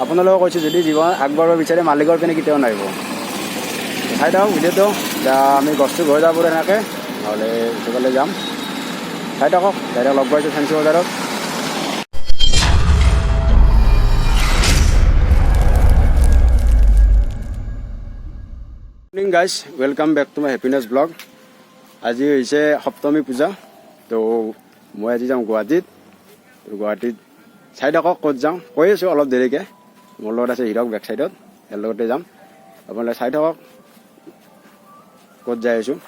আপোনালোকক কৈছোঁ যদি জীৱন আগবাঢ়িব বিচাৰে মালিকৰ পিনে কেতিয়াও নাহিব। চাই থাকক ভিডিঅ'টো। এতিয়া আমি গছটো ঘৰ যাব এনেকৈ নহ'লে ইফালে যাম। চাই থাকক ডাইৰেক্ট লগ পাইছোঁ ফেঞ্চি বজাৰত। Morning guys, welcome back to my happiness blog. আজি হৈছে সপ্তমী পূজা। তো মই আজি যাম গুৱাহাটীত। গুৱাহাটীত চাই থাকক ক'ত যাওঁ, কৈ আছোঁ অলপ দেৰিকৈ। মোৰ লগত আছে হিৰক বেক চাইডত, ইয়াৰ লগতে যাম। আপোনালোকে চাই থাকক ক'ত যাই আছোঁ।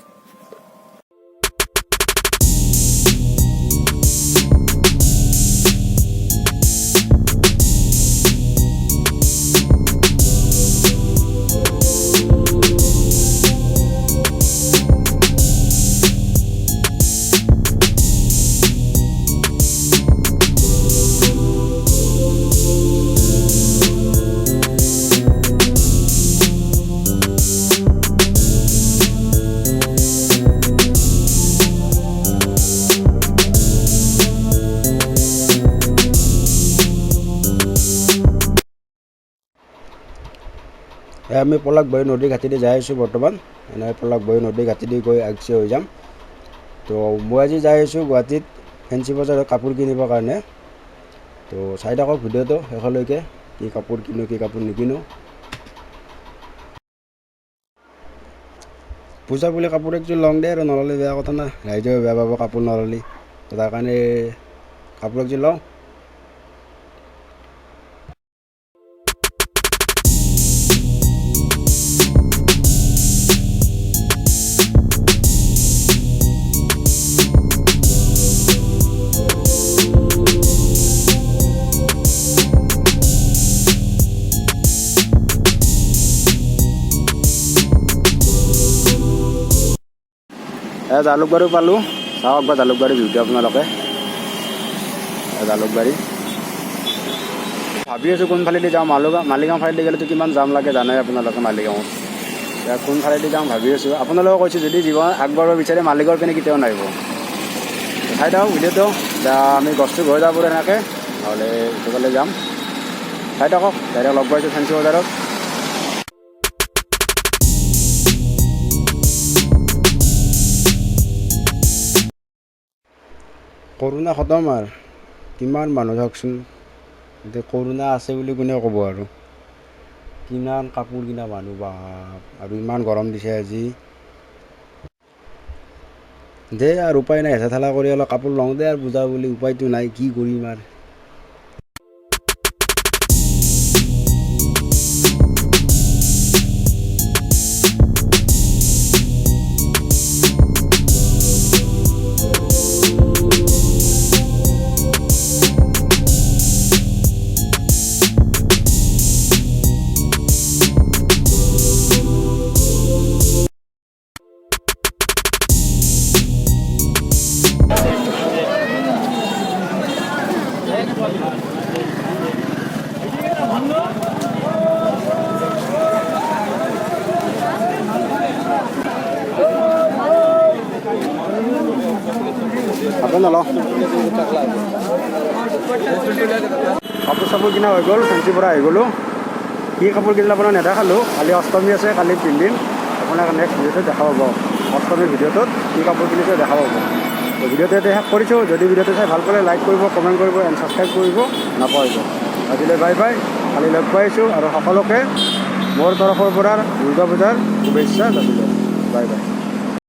আমি পলাশবাৰী নদীৰ ঘাটেদি যাই আছোঁ বৰ্তমান। এনেকৈ পলাশবাৰী নদীৰ ঘাটেদি গৈ আগচি হৈ যাম। তো মই আজি যাই আছোঁ গুৱাহাটীত ফেঞ্চি বজাৰত কাপোৰ কিনিবৰ কাৰণে। তো চাই থাকক ভিডিঅ'টো শেষলৈকে, কি কাপোৰ কিনো কি কাপোৰ নিকিনো। পূজা বুলি কাপোৰ একযোৰ লওঁ দে আৰু নল'লে বেয়া কথা না, ৰাইজেও বেয়া পাব কাপোৰ নল'লে। তো তাৰ কাৰণে কাপোৰ একযোৰ লওঁ। জালুকবাৰী পালোঁ, চাওক বা জালুকবাৰী ভিউটো আপোনালোকে। জালুকবাৰী ভাবি আছোঁ কোনফালেদি যাওঁ। মালিগাঁও ফালেদি গ'লেতো কিমান জাম লাগে জানাই আপোনালোকে মালিগাঁৱত। এতিয়া কোনফালেদি যাওঁ ভাবি আছোঁ। আপোনালোকক কৈছোঁ যদি জীৱন আগবাঢ়িব বিচাৰে মালিকৰ পিনে কেতিয়াও নাহিব। চাই থাকক ভিডিঅ'টো। এতিয়া আমি গছটো ঘৰ যাব এনেকৈ নহ'লে ইফালে যাম। চাই থাকক ডাইৰেক্ট লগ পাইছোঁ ফেঞ্চি বজাৰত। কৰোণা খতম আৰু কিমান মানুহ চাওকচোন। এতিয়া কৰোণা আছে বুলি কোনে ক'ব আৰু। কিমান কাপোৰ কিনা মানুহ বাপ, আৰু ইমান গৰম দিছে আজি। দে আৰু উপায় নাই, হেঁচা ঠেলা কৰি অলপ কাপোৰ লওঁ দে আৰু পূজা বুলি। উপায়টো নাই, কি কৰিম আৰু। কাপোৰ চাপোৰ কিনা হৈ গ'ল, ফেঞ্চিৰ পৰা আহি গ'লোঁ। কি কাপোৰ কিনিলে আপোনাৰ নেদেখালোঁ, কালি অষ্টমী আছে, কালি পিন্ধিম। আপোনাক নেক্সট ভিডিঅ'টোত দেখা পাব। অষ্টমীৰ ভিডিঅ'টোত কি কাপোৰ কিনিছে দেখা পাব। তো ভিডিঅ'টো এতিয়া শেষ কৰিছোঁ। যদি ভিডিঅ'টো চাই ভাল পালে লাইক কৰিব, কমেণ্ট কৰিব এণ্ড ছাবস্ক্ৰাইব কৰিব নাপাহৰিব। আজিলৈ বাই বাই, কালি লগ পাইছোঁ। আৰু সকলোকে মোৰ তৰফৰ পৰা দুৰ্গা পূজাৰ শুভেচ্ছা যাচিলোঁ। Bye bye.